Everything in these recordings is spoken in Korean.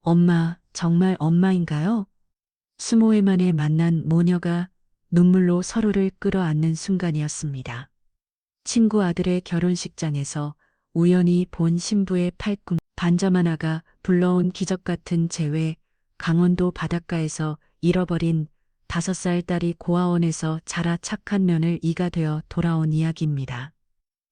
엄마, 정말 엄마인가요? 20회 만에 만난 모녀가 눈물로 서로를 끌어안는 순간이었습니다. 친구 아들의 결혼식장에서 우연히 본 신부의 팔꿈 반점 하나가 불러온 기적 같은 재회, 강원도 바닷가에서 잃어버린 5살 딸이 고아원에서 자라 착한 며느리가 되어 돌아온 이야기입니다.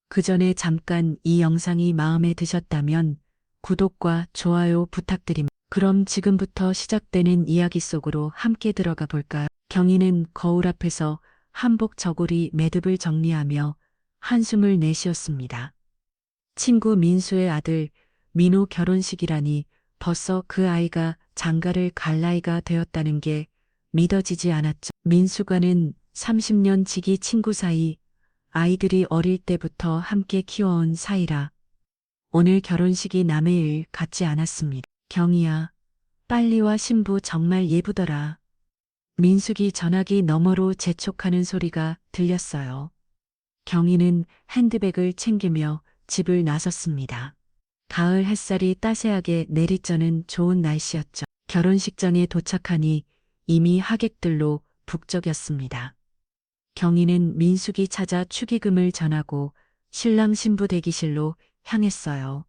그 전에 잠깐 이 영상이 마음에 드셨다면 구독과 좋아요 부탁드립니다. 그럼 지금부터 시작되는 이야기 속으로 함께 들어가 볼까요? 경희는 거울 앞에서 한복 저고리 매듭을 정리하며 한숨을 내쉬었습니다. 친구 민수의 아들 민호 결혼식이라니 벌써 그 아이가 장가를 갈 나이가 되었다는 게 믿어지지 않았죠. 민수가는 30년 지기 친구 사이, 아이들이 어릴 때부터 함께 키워온 사이라 오늘 결혼식이 남의 일 같지 않았습니다. 경희야, 빨리 와. 신부 정말 예쁘더라. 민숙이 전화기 너머로 재촉하는 소리가 들렸어요. 경희는 핸드백을 챙기며 집을 나섰습니다. 가을 햇살이 따스하게 내리쬐는 좋은 날씨였죠. 결혼식장에 도착하니 이미 하객들로 북적였습니다. 경희는 민숙이 찾아 축의금을 전하고 신랑 신부 대기실로 향했어요.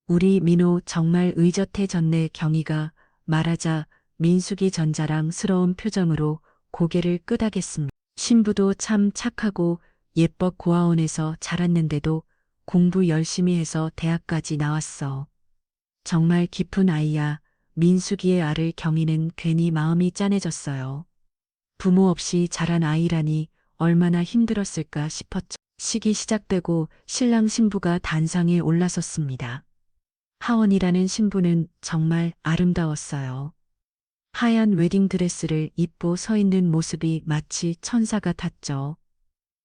우리 민호 정말 의젓해졌네. 경희가 말하자 민숙이 전자랑스러운 표정으로 고개를 끄덕였습니다. 신부도 참 착하고 예뻐. 고아원에서 자랐는데도 공부 열심히 해서 대학까지 나왔어. 정말 깊은 아이야. 민숙이의 알을 경희는 괜히 마음이 짠해졌어요. 부모 없이 자란 아이라니 얼마나 힘들었을까 싶었죠. 식이 시작되고 신랑 신부가 단상에 올라섰습니다. 하원이라는 신부는 정말 아름다웠어요. 하얀 웨딩드레스를 입고 서 있는 모습이 마치 천사 같았죠.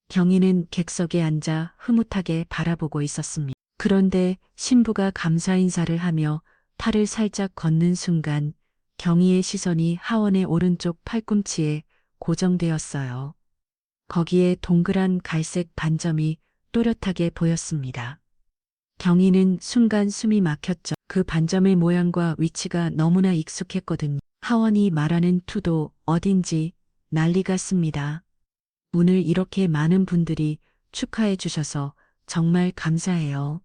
경희는 객석에 앉아 흐뭇하게 바라보고 있었습니다. 그런데 신부가 감사 인사를 하며 팔을 살짝 걷는 순간 경희의 시선이 하원의 오른쪽 팔꿈치에 고정되었어요. 거기에 동그란 갈색 반점이 또렷하게 보였습니다. 경희는 순간 숨이 막혔죠. 그 반점의 모양과 위치가 너무나 익숙했거든요. 하원이 말하는 투도 어딘지 난리 같습니다. 오늘 이렇게 많은 분들이 축하해 주셔서 정말 감사해요.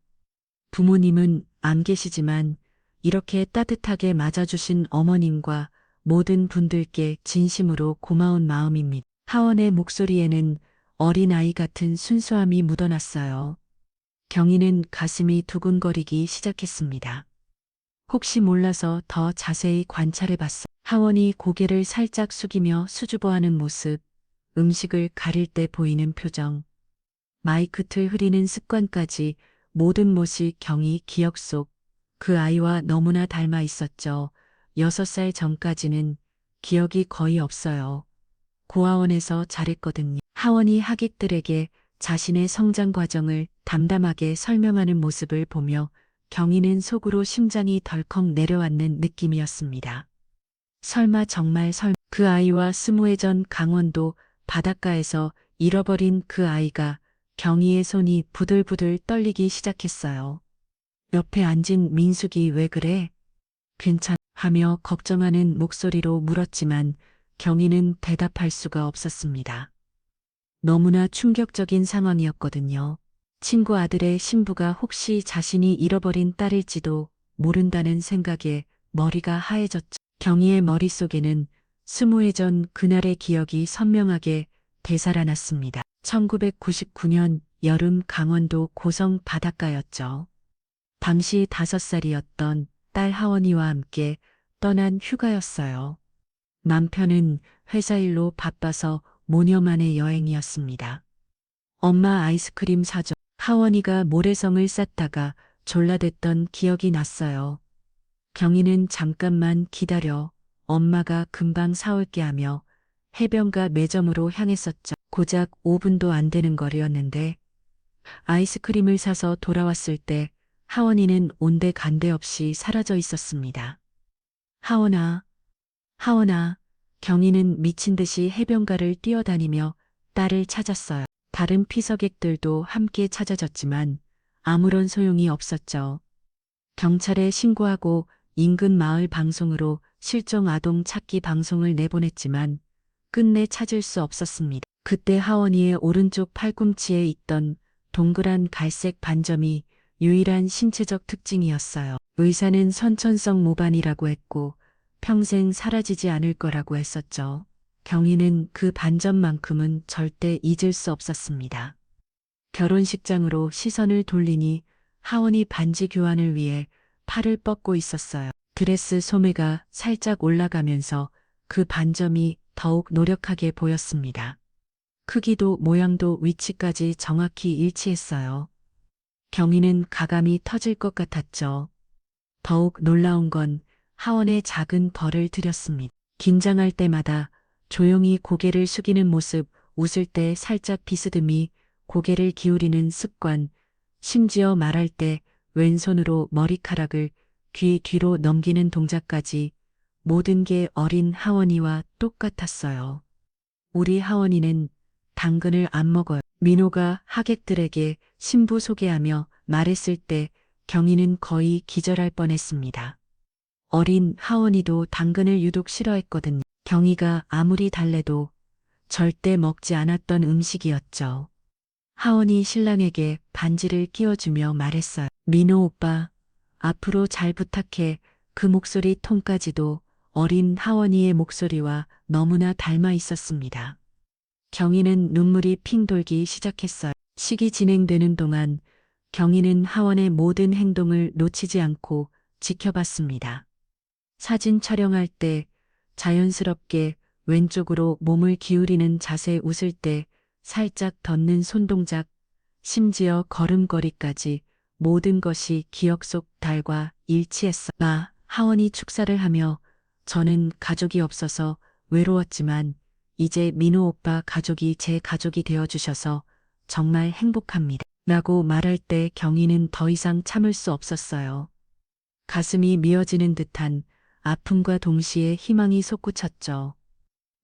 부모님은 안 계시지만 이렇게 따뜻하게 맞아주신 어머님과 모든 분들께 진심으로 고마운 마음입니다. 하원의 목소리에는 어린아이 같은 순수함이 묻어났어요. 경희는 가슴이 두근거리기 시작했습니다. 혹시 몰라서 더 자세히 관찰해 봤어. 하원이 고개를 살짝 숙이며 수줍어하는 모습, 음식을 가릴 때 보이는 표정, 마이크 틀 흐리는 습관까지 모든 것이 경희 기억 속 그 아이와 너무나 닮아 있었죠. 6살 전까지는 기억이 거의 없어요. 고아원에서 자랬거든요. 하원이 하객들에게 자신의 성장 과정을 담담하게 설명하는 모습을 보며 경희는 속으로 심장이 덜컥 내려앉는 느낌이었습니다. 설마 정말 그 아이와 20회 전 강원도 바닷가에서 잃어버린 그 아이가 경희의 손이 부들부들 떨리기 시작했어요. 옆에 앉은 민숙이 왜 그래? 하며 걱정하는 목소리로 물었지만 경희는 대답할 수가 없었습니다. 너무나 충격적인 상황이었거든요. 친구 아들의 신부가 혹시 자신이 잃어버린 딸일지도 모른다는 생각에 머리가 하얘졌죠. 경희의 머릿속에는 20회 전 그날의 기억이 선명하게 되살아났습니다. 1999년 여름 강원도 고성 바닷가였죠. 당시 5살이었던 딸 하원이와 함께 떠난 휴가였어요. 남편은 회사 일로 바빠서 모녀만의 여행이었습니다. 엄마 아이스크림 사줘. 하원이가 모래성을 쌓다가 졸라댔던 기억이 났어요. 경희는 잠깐만 기다려. 엄마가 금방 사올게 하며 해변가 매점으로 향했었죠. 고작 5분도 안 되는 거리였는데 아이스크림을 사서 돌아왔을 때 하원이는 온데간데 없이 사라져 있었습니다. 하원아, 하원아. 경희는 미친 듯이 해변가를 뛰어다니며 딸을 찾았어요. 다른 피서객들도 함께 찾아졌지만 아무런 소용이 없었죠. 경찰에 신고하고 인근 마을 방송으로 실종 아동 찾기 방송을 내보냈지만 끝내 찾을 수 없었습니다. 그때 하원이의 오른쪽 팔꿈치에 있던 동그란 갈색 반점이 유일한 신체적 특징이었어요. 의사는 선천성 모반이라고 했고 평생 사라지지 않을 거라고 했었죠. 경희는 그 반점만큼은 절대 잊을 수 없었습니다. 결혼식장으로 시선을 돌리니 하원이 반지 교환을 위해 팔을 뻗고 있었어요. 드레스 소매가 살짝 올라가면서 그 반점이 더욱 노력하게 보였습니다. 크기도 모양도 위치까지 정확히 일치했어요. 경희는 가감이 터질 것 같았죠. 더욱 놀라운 건 하원의 작은 벌을 들였습니다. 긴장할 때마다 조용히 고개를 숙이는 모습, 웃을 때 살짝 비스듬히 고개를 기울이는 습관, 심지어 말할 때 왼손으로 머리카락을 귀 뒤로 넘기는 동작까지 모든 게 어린 하원이와 똑같았어요. 우리 하원이는 당근을 안 먹어요. 민호가 하객들에게 신부 소개하며 말했을 때 경희는 거의 기절할 뻔했습니다. 어린 하원이도 당근을 유독 싫어했거든요. 경희가 아무리 달래도 절대 먹지 않았던 음식이었죠. 하원이 신랑에게 반지를 끼워주며 말했어요. 민호 오빠, 앞으로 잘 부탁해. 그 목소리 톤까지도 어린 하원이의 목소리와 너무나 닮아 있었습니다. 경희는 눈물이 핑 돌기 시작했어요. 식이 진행되는 동안 경희는 하원의 모든 행동을 놓치지 않고 지켜봤습니다. 사진 촬영할 때 자연스럽게 왼쪽으로 몸을 기울이는 자세, 웃을 때 살짝 덧는 손동작, 심지어 걸음걸이까지 모든 것이 기억 속 달과 일치했어. 하원이 축사를 하며 저는 가족이 없어서 외로웠지만 이제 민호 오빠 가족이 제 가족이 되어주셔서 정말 행복합니다. 라고 말할 때 경희는 더 이상 참을 수 없었어요. 가슴이 미어지는 듯한 아픔과 동시에 희망이 솟구쳤죠.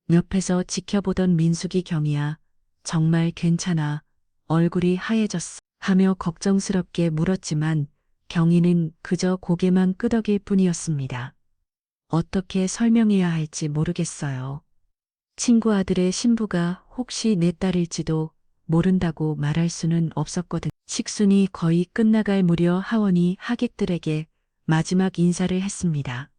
옆에서 지켜보던 민숙이 경희야, 정말 괜찮아. 얼굴이 하얘졌어. 하며 걱정스럽게 물었지만 경희는 그저 고개만 끄덕일 뿐이었습니다. 어떻게 설명해야 할지 모르겠어요. 친구 아들의 신부가 혹시 내 딸일지도 모른다고 말할 수는 없었거든. 식순이 거의 끝나갈 무렵 하원이 하객들에게 마지막 인사를 했습니다.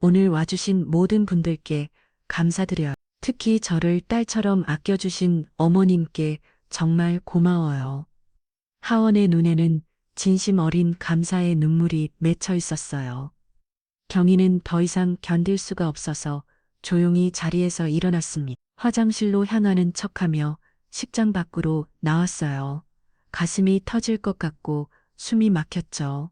오늘 와주신 모든 분들께 감사드려요. 특히 저를 딸처럼 아껴주신 어머님께 정말 고마워요. 하원의 눈에는 진심 어린 감사의 눈물이 맺혀 있었어요. 경희는 더 이상 견딜 수가 없어서 조용히 자리에서 일어났습니다. 화장실로 향하는 척하며 식장 밖으로 나왔어요. 가슴이 터질 것 같고 숨이 막혔죠.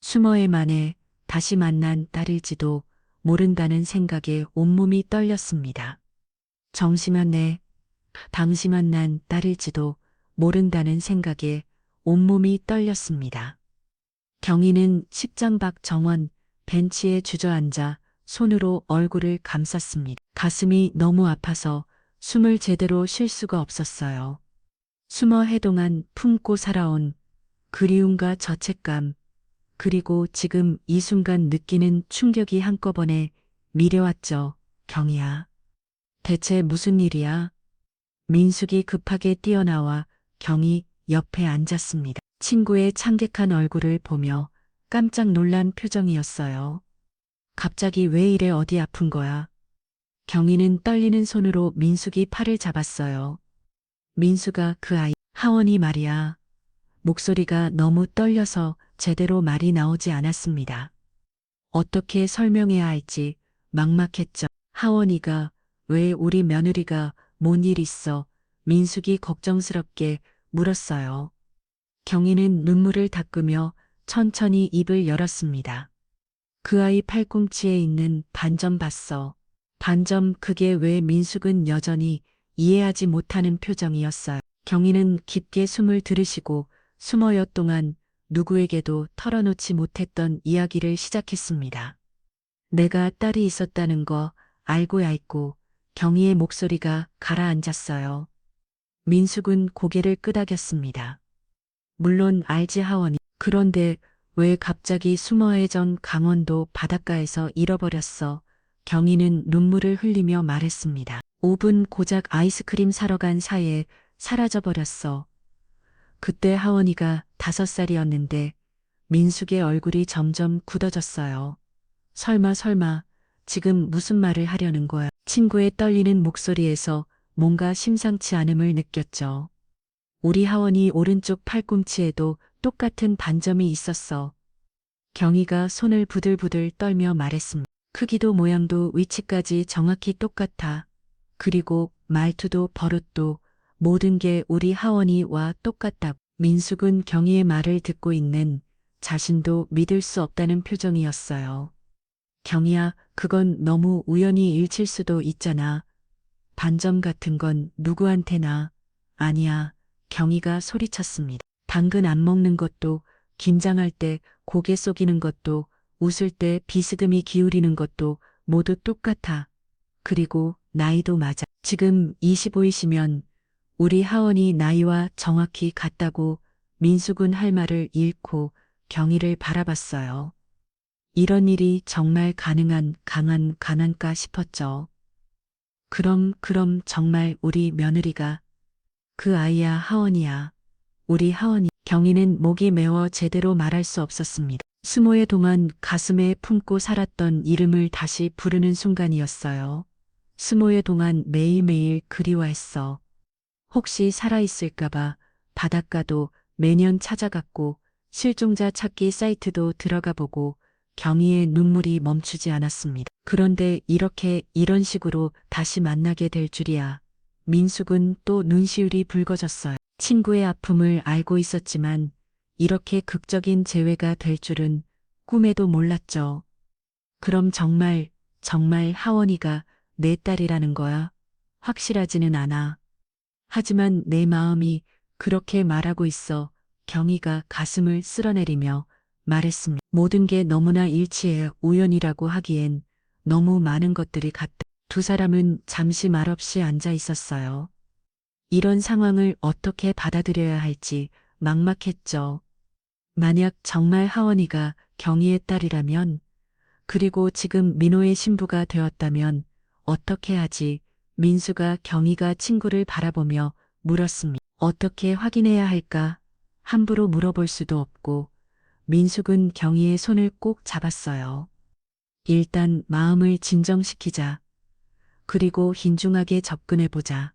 수모에 만에 다시 만난 딸일지도 모른다는 생각에 온몸이 떨렸습니다. 정심한 당시 만난 딸일지도 모른다는 생각에 온몸이 떨렸습니다. 경희는 식장 밖 정원 벤치에 주저앉아 손으로 얼굴을 감쌌습니다. 가슴이 너무 아파서 숨을 제대로 쉴 수가 없었어요. 숨어 해동한 품고 살아온 그리움과 죄책감, 그리고 지금 이 순간 느끼는 충격이 한꺼번에 밀려왔죠. 경희야. 대체 무슨 일이야? 민숙이 급하게 뛰어나와 경희 옆에 앉았습니다. 친구의 창백한 얼굴을 보며 깜짝 놀란 표정이었어요. 갑자기 왜 이래, 어디 아픈 거야? 경희는 떨리는 손으로 민숙이 팔을 잡았어요. 민수가 그 아이, 하원이 말이야. 목소리가 너무 떨려서 제대로 말이 나오지 않았습니다. 어떻게 설명해야 할지 막막했죠. 하원이가 왜 우리 며느리가 뭔 일 있어? 민숙이 걱정스럽게 물었어요. 경희는 눈물을 닦으며 천천히 입을 열었습니다. 그 아이 팔꿈치에 있는 반점 봤어. 반점, 그게 왜? 민숙은 여전히 이해하지 못하는 표정이었어요. 경희는 깊게 숨을 들이쉬고 수모여 동안 누구에게도 털어놓지 못했던 이야기를 시작했습니다. 내가 딸이 있었다는 거 알고야 있고. 경희의 목소리가 가라앉았어요. 민숙은 고개를 끄덕였습니다. 물론 알지, 하원이. 그런데 왜 갑자기 수머해전 강원도 바닷가에서 잃어버렸어? 경희는 눈물을 흘리며 말했습니다. 5분 고작 아이스크림 사러 간 사이에 사라져버렸어. 그때 하원이가 5살이었는데 민숙의 얼굴이 점점 굳어졌어요. 설마 지금 무슨 말을 하려는 거야? 친구의 떨리는 목소리에서 뭔가 심상치 않음을 느꼈죠. 우리 하원이 오른쪽 팔꿈치에도 똑같은 반점이 있었어. 경희가 손을 부들부들 떨며 말했습니다. 크기도 모양도 위치까지 정확히 똑같아. 그리고 말투도 버릇도 모든 게 우리 하원이와 똑같다고. 민숙은 경희의 말을 듣고 있는 자신도 믿을 수 없다는 표정이었어요. 경희야, 그건 너무 우연히 일칠 수도 있잖아. 반점 같은 건 누구한테나. 아니야. 경희가 소리쳤습니다. 당근 안 먹는 것도, 긴장할 때 고개 속이는 것도, 웃을 때 비스듬히 기울이는 것도 모두 똑같아. 그리고 나이도 맞아. 지금 25이시면 우리 하원이 나이와 정확히 같다고. 민숙은 할 말을 잃고 경희를 바라봤어요. 이런 일이 정말 가능한 가난가 싶었죠. 그럼 정말 우리 며느리가 그 아이야 하원이야. 우리 하원이. 경희는 목이 메워 제대로 말할 수 없었습니다. 수모의 동안 가슴에 품고 살았던 이름을 다시 부르는 순간이었어요. 수모의 동안 매일매일 그리워했어. 혹시 살아있을까봐 바닷가도 매년 찾아갔고 실종자 찾기 사이트도 들어가 보고 경희의 눈물이 멈추지 않았습니다. 그런데 이런 식으로 다시 만나게 될 줄이야. 민숙은 또 눈시울이 붉어졌어요. 친구의 아픔을 알고 있었지만 이렇게 극적인 재회가 될 줄은 꿈에도 몰랐죠. 그럼 정말 하원이가 내 딸이라는 거야? 확실하지는 않아. 하지만 내 마음이 그렇게 말하고 있어. 경희가 가슴을 쓸어내리며 말했습니다. 모든 게 너무나 일치해 우연이라고 하기엔 너무 많은 것들이 같다. 두 사람은 잠시 말없이 앉아 있었어요. 이런 상황을 어떻게 받아들여야 할지 막막했죠. 만약 정말 하원이가 경희의 딸이라면, 그리고 지금 민호의 신부가 되었다면 어떻게 하지? 민수가 경희가 친구를 바라보며 물었습니다. 어떻게 확인해야 할까? 함부로 물어볼 수도 없고. 민숙은 경희의 손을 꼭 잡았어요. 일단 마음을 진정시키자. 그리고 신중하게 접근해보자.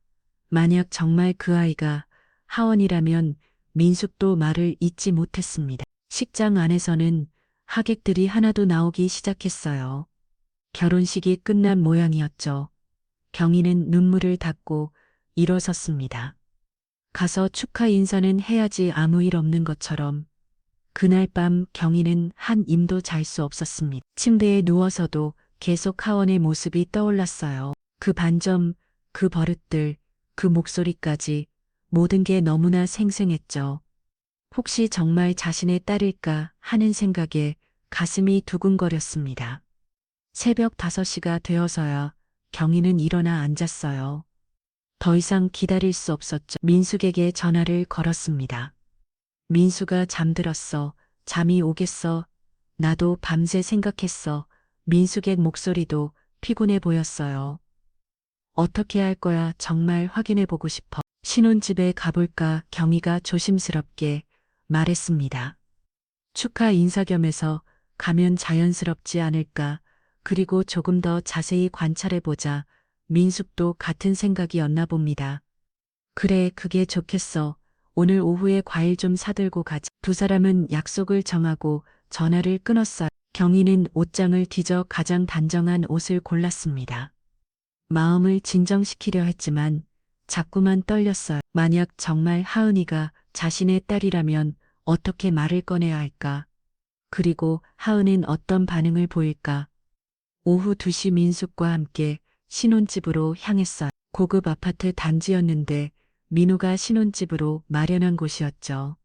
만약 정말 그 아이가 하원이라면 민숙도 말을 잇지 못했습니다. 식장 안에서는 하객들이 하나도 나오기 시작했어요. 결혼식이 끝난 모양이었죠. 경희는 눈물을 닦고 일어섰습니다. 가서 축하 인사는 해야지 아무 일 없는 것처럼. 그날 밤 경희는 한 임도 잘 수 없었습니다. 침대에 누워서도 계속 하원의 모습이 떠올랐어요. 그 반점, 그 버릇들, 그 목소리까지 모든 게 너무나 생생했죠. 혹시 정말 자신의 딸일까 하는 생각에 가슴이 두근거렸습니다. 새벽 5시가 되어서야 경희는 일어나 앉았어요. 더 이상 기다릴 수 없었죠. 민숙에게 전화를 걸었습니다. 민수가 잠들었어. 잠이 오겠어. 나도 밤새 생각했어. 민숙의 목소리도 피곤해 보였어요. 어떻게 할 거야? 정말 확인해 보고 싶어. 신혼집에 가볼까? 경희가 조심스럽게 말했습니다. 축하 인사 겸해서 가면 자연스럽지 않을까? 그리고 조금 더 자세히 관찰해 보자. 민숙도 같은 생각이었나 봅니다. 그래, 그게 좋겠어. 오늘 오후에 과일 좀 사들고 가자. 두 사람은 약속을 정하고 전화를 끊었어요. 경희는 옷장을 뒤져 가장 단정한 옷을 골랐습니다. 마음을 진정시키려 했지만 자꾸만 떨렸어요. 만약 정말 하은이가 자신의 딸이라면 어떻게 말을 꺼내야 할까? 그리고 하은은 어떤 반응을 보일까? 오후 2시 민숙과 함께 신혼집으로 향했어요. 고급 아파트 단지였는데 민호가 신혼집으로 마련한 곳이었죠.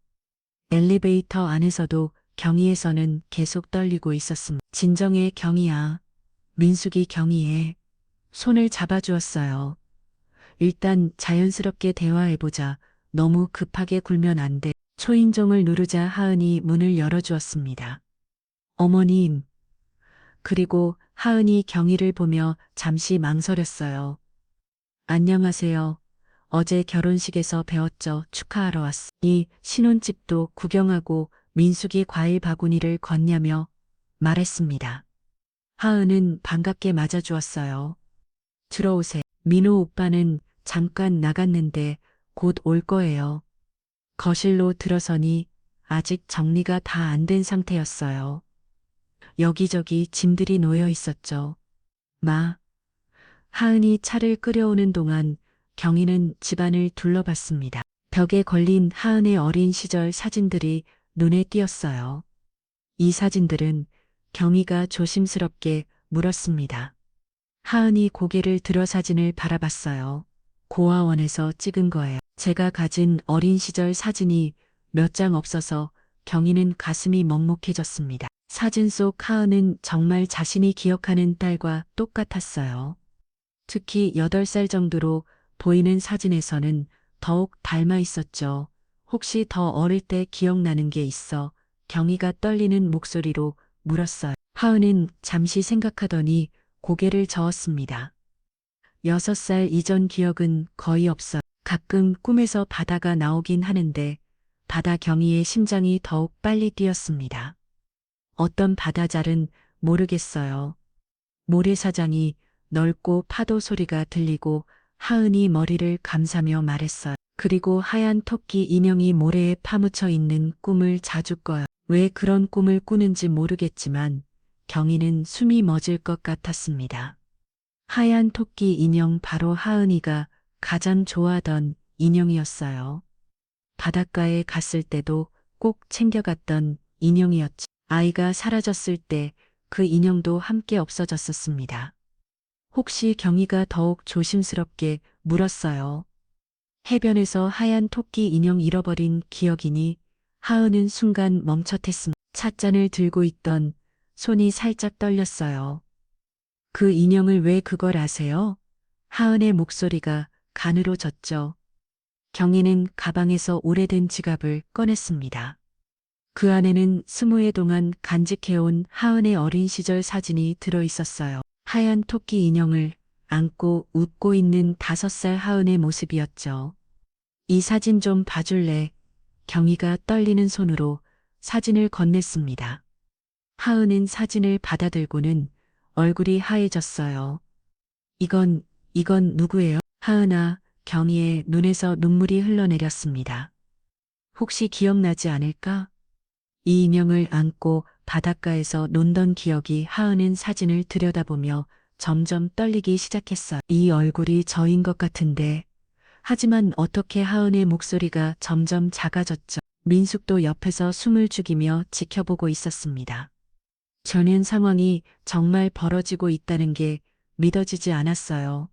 엘리베이터 안에서도 경희에서는 계속 떨리고 있었습니다. 진정해 경희야. 민숙이 경희의 손을 잡아주었어요. 일단 자연스럽게 대화해보자. 너무 급하게 굴면 안 돼. 초인종을 누르자 하은이 문을 열어주었습니다. 어머님. 그리고 하은이 경희를 보며 잠시 망설였어요. 안녕하세요. 어제 결혼식에서 배웠죠. 축하하러 왔어. 이 신혼집도 구경하고 민숙이 과일 바구니를 건냐며 말했습니다. 하은은 반갑게 맞아주었어요. 들어오세요. 민호 오빠는 잠깐 나갔는데 곧 올 거예요. 거실로 들어서니 아직 정리가 다 안 된 상태였어요. 여기저기 짐들이 놓여 있었죠. 하은이 차를 끓여오는 동안 경희는 집안을 둘러봤습니다. 벽에 걸린 하은의 어린 시절 사진들이 눈에 띄었어요. 이 사진들은 경희가 조심스럽게 물었습니다. 하은이 고개를 들어 사진을 바라봤어요. 고아원에서 찍은 거예요. 제가 가진 어린 시절 사진이 몇 장 없어서 경희는 가슴이 먹먹해졌습니다. 사진 속 하은은 정말 자신이 기억하는 딸과 똑같았어요. 특히 8살 정도로 보이는 사진에서는 더욱 닮아 있었죠. 혹시 더 어릴 때 기억나는 게 있어? 경희가 떨리는 목소리로 물었어요. 하은은 잠시 생각하더니 고개를 저었습니다. 6살 이전 기억은 거의 없어요. 가끔 꿈에서 바다가 나오긴 하는데 바다 경희의 심장이 더욱 빨리 뛰었습니다. 어떤 바다잘은 모르겠어요. 모래사장이 넓고 파도 소리가 들리고 하은이 머리를 감싸며 말했어요. 그리고 하얀 토끼 인형이 모래에 파묻혀 있는 꿈을 자주 꿔요. 왜 그런 꿈을 꾸는지 모르겠지만 경희는 숨이 멎을 것 같았습니다. 하얀 토끼 인형 바로 하은이가 가장 좋아하던 인형이었어요. 바닷가에 갔을 때도 꼭 챙겨갔던 인형이었죠. 아이가 사라졌을 때 그 인형도 함께 없어졌었습니다. 혹시 경희가 더욱 조심스럽게 물었어요. 해변에서 하얀 토끼 인형 잃어버린 기억이니? 하은은 순간 멈칫했습니다. 찻잔을 들고 있던 손이 살짝 떨렸어요. 그 인형을 왜 그걸 아세요? 하은의 목소리가 간으로 졌죠. 경희는 가방에서 오래된 지갑을 꺼냈습니다. 그 안에는 20해 동안 간직해온 하은의 어린 시절 사진이 들어 있었어요. 하얀 토끼 인형을 안고 웃고 있는 5살 하은의 모습이었죠. 이 사진 좀 봐줄래? 경희가 떨리는 손으로 사진을 건넸습니다. 하은은 사진을 받아들고는 얼굴이 하얘졌어요. 이건 누구예요? 하은아, 경희의 눈에서 눈물이 흘러내렸습니다. 혹시 기억나지 않을까? 이 인형을 안고 바닷가에서 논던 기억이 하은은 사진을 들여다보며 점점 떨리기 시작했어요. 이 얼굴이 저인 것 같은데. 하지만 어떻게 하은의 목소리가 점점 작아졌죠. 민숙도 옆에서 숨을 죽이며 지켜보고 있었습니다. 전현 상황이 정말 벌어지고 있다는 게 믿어지지 않았어요.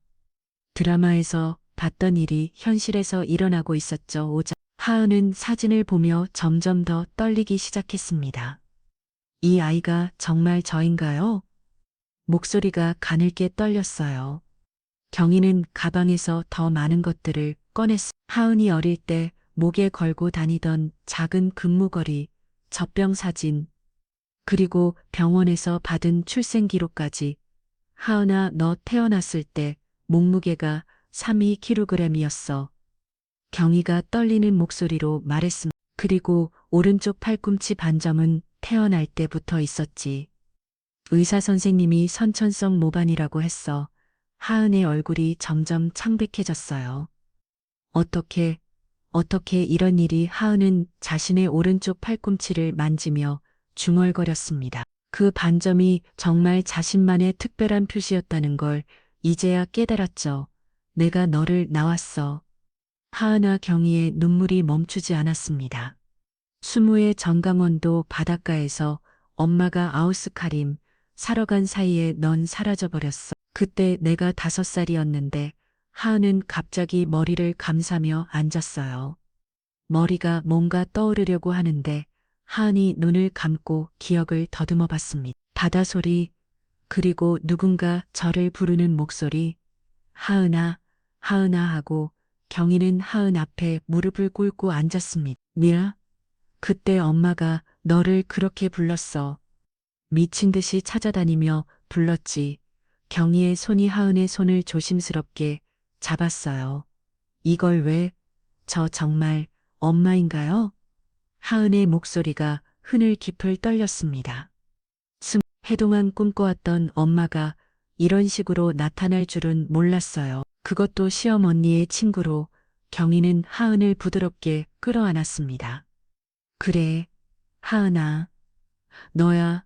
드라마에서 봤던 일이 현실에서 일어나고 있었죠. 하은은 사진을 보며 점점 더 떨리기 시작했습니다. 이 아이가 정말 저인가요? 목소리가 가늘게 떨렸어요. 경희는 가방에서 더 많은 것들을 꺼냈어. 하은이 어릴 때 목에 걸고 다니던 작은 금무거리, 젖병 사진, 그리고 병원에서 받은 출생기록까지. 하은아, 너 태어났을 때 몸무게가 32kg이었어. 경희가 떨리는 목소리로 말했습니다. 그리고 오른쪽 팔꿈치 반점은 태어날 때부터 있었지. 의사 선생님이 선천성 모반이라고 했어. 하은의 얼굴이 점점 창백해졌어요. 어떻게 이런 일이? 하은은 자신의 오른쪽 팔꿈치를 만지며 중얼거렸습니다. 그 반점이 정말 자신만의 특별한 표시였다는 걸 이제야 깨달았죠. 내가 너를 낳았어. 하은아. 경희의 눈물이 멈추지 않았습니다. 20의 정강원도 바닷가에서 엄마가 아우스카림 사러 간 사이에 넌 사라져버렸어. 그때 내가 5살이었는데 하은은 갑자기 머리를 감싸며 앉았어요. 머리가 뭔가 떠오르려고 하는데 하은이 눈을 감고 기억을 더듬어 봤습니다. 바다 소리, 그리고 누군가 저를 부르는 목소리. 하은아, 하은아 하고 경희는 하은 앞에 무릎을 꿇고 앉았습니다. 미라, 그때 엄마가 너를 그렇게 불렀어. 미친 듯이 찾아다니며 불렀지. 경희의 손이 하은의 손을 조심스럽게 잡았어요. 이걸 왜? 저 정말 엄마인가요? 하은의 목소리가 흐늘깊을 떨렸습니다. 해동안 꿈꿔왔던 엄마가 이런 식으로 나타날 줄은 몰랐어요. 그것도 시어머니의 친구로 경희는 하은을 부드럽게 끌어안았습니다. 그래, 하은아. 너야,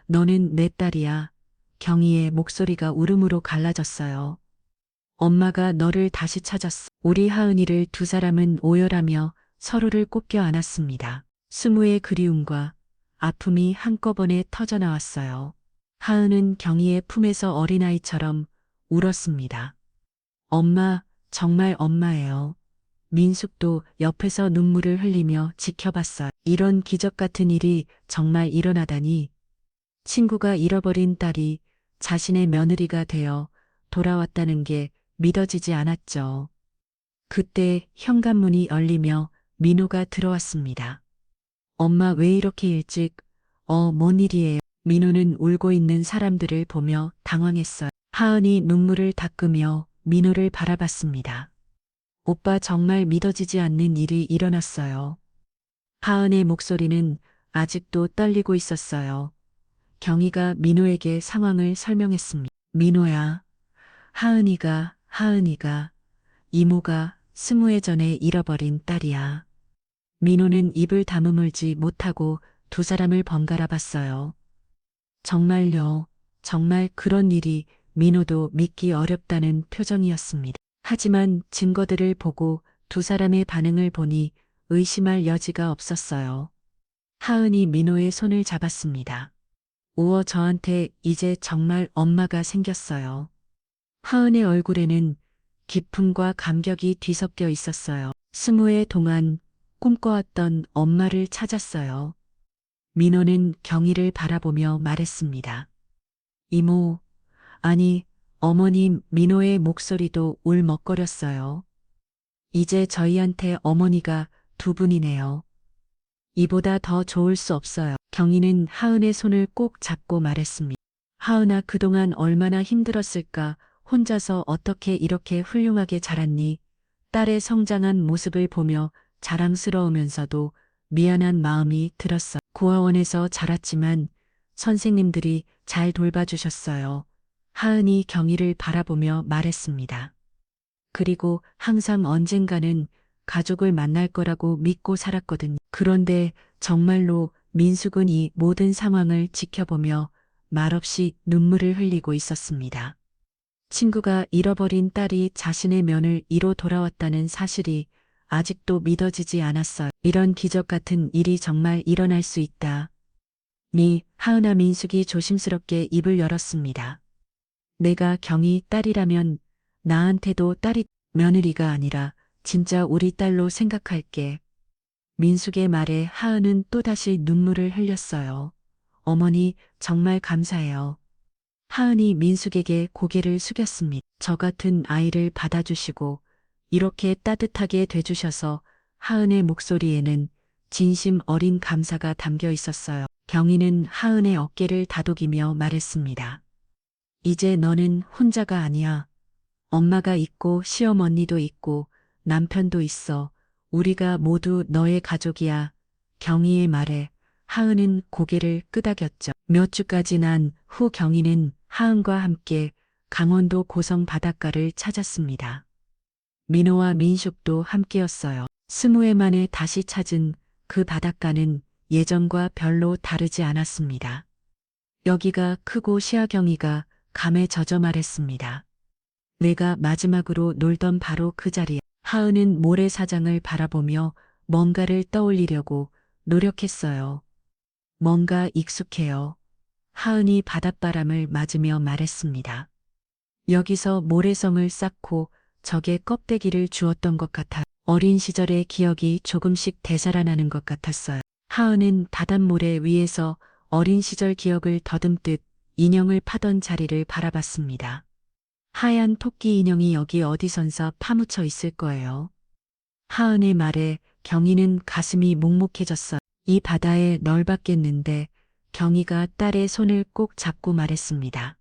너는 내 딸이야. 경희의 목소리가 울음으로 갈라졌어요. 엄마가 너를 다시 찾았어. 우리 하은이를 두 사람은 오열하며 서로를 꼽겨 안았습니다. 스무의 그리움과 아픔이 한꺼번에 터져나왔어요. 하은은 경희의 품에서 어린아이처럼 울었습니다. 엄마, 정말 엄마예요. 민숙도 옆에서 눈물을 흘리며 지켜봤어요. 이런 기적 같은 일이 정말 일어나다니. 친구가 잃어버린 딸이 자신의 며느리가 되어 돌아왔다는 게 믿어지지 않았죠. 그때 현관문이 열리며 민호가 들어왔습니다. 엄마 왜 이렇게 일찍? 뭔 일이에요? 민호는 울고 있는 사람들을 보며 당황했어요. 하은이 눈물을 닦으며 민호를 바라봤습니다. 오빠 정말 믿어지지 않는 일이 일어났어요. 하은의 목소리는 아직도 떨리고 있었어요. 경희가 민호에게 상황을 설명했습니다. 민호야, 하은이가 이모가 스무해 전에 잃어버린 딸이야. 민호는 입을 다무물지 못하고 두 사람을 번갈아 봤어요. 정말요, 정말 그런 일이. 민호도 믿기 어렵다는 표정이었습니다. 하지만 증거들을 보고 두 사람의 반응을 보니 의심할 여지가 없었어요. 하은이 민호의 손을 잡았습니다. 우와, 저한테 이제 정말 엄마가 생겼어요. 하은의 얼굴에는 기쁨과 감격이 뒤섞여 있었어요. 스무해 동안 꿈꿔왔던 엄마를 찾았어요. 민호는 경희를 바라보며 말했습니다. 이모, 아니, 어머님. 민호의 목소리도 울먹거렸어요. 이제 저희한테 어머니가 두 분이네요. 이보다 더 좋을 수 없어요. 경희는 하은의 손을 꼭 잡고 말했습니다. 하은아, 그동안 얼마나 힘들었을까. 혼자서 어떻게 이렇게 훌륭하게 자랐니? 딸의 성장한 모습을 보며 자랑스러우면서도 미안한 마음이 들었어. 고아원에서 자랐지만 선생님들이 잘 돌봐주셨어요. 하은이 경희를 바라보며 말했습니다. 그리고 항상 언젠가는 가족을 만날 거라고 믿고 살았거든요. 그런데 정말로 민숙은 이 모든 상황을 지켜보며 말없이 눈물을 흘리고 있었습니다. 친구가 잃어버린 딸이 자신의 면을 이뤄 돌아왔다는 사실이 아직도 믿어지지 않았어요. 이런 기적 같은 일이 정말 일어날 수 있다. 하은아. 민숙이 조심스럽게 입을 열었습니다. 내가 경희 딸이라면 나한테도 딸이 며느리가 아니라 진짜 우리 딸로 생각할게. 민숙의 말에 하은은 또다시 눈물을 흘렸어요. 어머니, 정말 감사해요. 하은이 민숙에게 고개를 숙였습니다. 저 같은 아이를 받아주시고 이렇게 따뜻하게 돼주셔서. 하은의 목소리에는 진심 어린 감사가 담겨 있었어요. 경희는 하은의 어깨를 다독이며 말했습니다. 이제 너는 혼자가 아니야. 엄마가 있고 시어머니도 있고 남편도 있어. 우리가 모두 너의 가족이야. 경희의 말에 하은은 고개를 끄덕였죠. 몇 주까지 난 후 경희는 하은과 함께 강원도 고성 바닷가를 찾았습니다. 민호와 민숙도 함께였어요. 스무해 만에 다시 찾은 그 바닷가는 예전과 별로 다르지 않았습니다. 여기가 크고 시아경희가 감에 젖어 말했습니다. 내가 마지막으로 놀던 바로 그 자리야. 하은은 모래사장을 바라보며 뭔가를 떠올리려고 노력했어요. 뭔가 익숙해요. 하은이 바닷바람을 맞으며 말했습니다. 여기서 모래성을 쌓고 적의 껍데기를 주었던 것 같아. 어린 시절의 기억이 조금씩 되살아나는 것 같았어요. 하은은 바닷모래 위에서 어린 시절 기억을 더듬듯 인형을 파던 자리를 바라봤습니다. 하얀 토끼 인형이 여기 어디선가 파묻혀 있을 거예요. 하은의 말에 경희는 가슴이 묵묵해졌어요. 이 바다에 널봤겠는데 경희가 딸의 손을 꼭 잡고 말했습니다.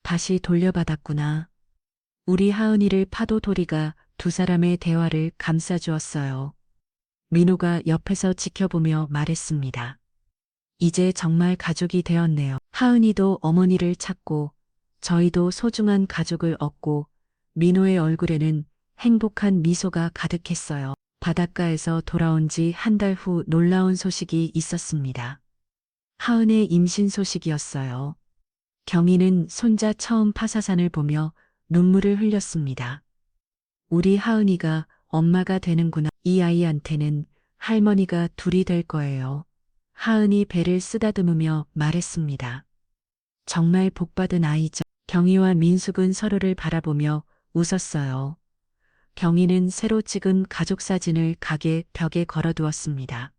다시 돌려받았구나. 우리 하은이를 파도돌이가 두 사람의 대화를 감싸주었어요. 민호가 옆에서 지켜보며 말했습니다. 이제 정말 가족이 되었네요. 하은이도 어머니를 찾고 저희도 소중한 가족을 얻고 민호의 얼굴에는 행복한 미소가 가득했어요. 바닷가에서 돌아온 지 한 달 후 놀라운 소식이 있었습니다. 하은의 임신 소식이었어요. 경희는 손자 처음 파사산을 보며 눈물을 흘렸습니다. 우리 하은이가 엄마가 되는구나. 이 아이한테는 할머니가 둘이 될 거예요. 하은이 배를 쓰다듬으며 말했습니다. 정말 복받은 아이죠. 경희와 민숙은 서로를 바라보며 웃었어요. 경희는 새로 찍은 가족 사진을 가게 벽에 걸어두었습니다.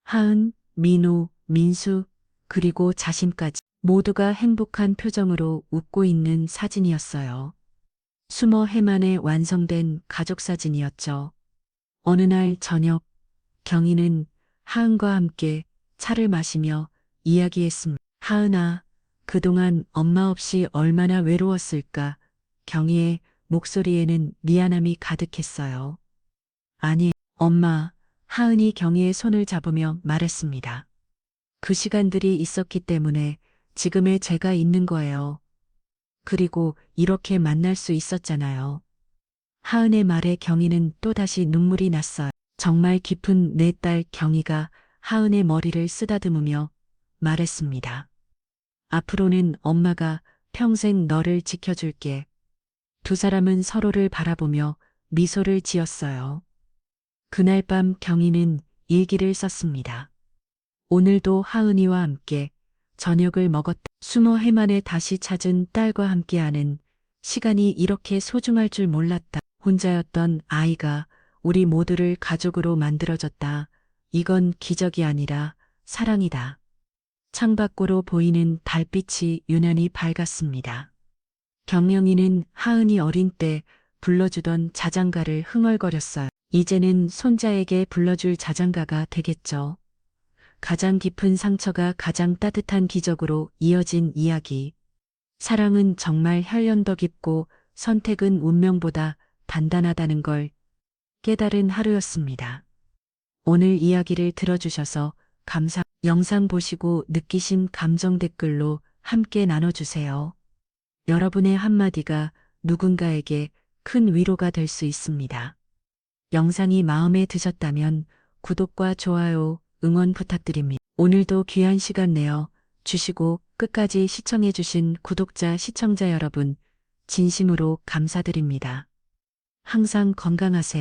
하은, 민호, 민수, 그리고 자신까지 모두가 행복한 표정으로 웃고 있는 사진이었어요. 수머 해 만에 완성된 가족 사진이었죠. 어느 날 저녁, 경희는 하은과 함께 차를 마시며 이야기했습니다. 하은아, 그동안 엄마 없이 얼마나 외로웠을까. 경희의 목소리에는 미안함이 가득했어요. 아니, 엄마, 하은이 경희의 손을 잡으며 말했습니다. 그 시간들이 있었기 때문에 지금의 제가 있는 거예요. 그리고 이렇게 만날 수 있었잖아요. 하은의 말에 경희는 또다시 눈물이 났어요. 정말 깊은 내 딸 경희가 하은의 머리를 쓰다듬으며 말했습니다. 앞으로는 엄마가 평생 너를 지켜줄게. 두 사람은 서로를 바라보며 미소를 지었어요. 그날 밤 경희는 일기를 썼습니다. 오늘도 하은이와 함께 저녁을 먹었다. 20해 만에 다시 찾은 딸과 함께하는 시간이 이렇게 소중할 줄 몰랐다. 혼자였던 아이가 우리 모두를 가족으로 만들어줬다. 이건 기적이 아니라 사랑이다. 창밖으로 보이는 달빛이 유난히 밝았습니다. 경영이는 하은이 어린 때 불러주던 자장가를 흥얼거렸어요. 이제는 손자에게 불러줄 자장가가 되겠죠. 가장 깊은 상처가 가장 따뜻한 기적으로 이어진 이야기. 사랑은 정말 혈연더 깊고 선택은 운명보다 단단하다는 걸 깨달은 하루였습니다. 오늘 이야기를 들어주셔서 감사. 영상 보시고 느끼신 감정 댓글로 함께 나눠주세요. 여러분의 한마디가 누군가에게 큰 위로가 될 수 있습니다. 영상이 마음에 드셨다면 구독과 좋아요, 응원 부탁드립니다. 오늘도 귀한 시간 내어 주시고 끝까지 시청해주신 구독자, 시청자 여러분, 진심으로 감사드립니다. 항상 건강하세요.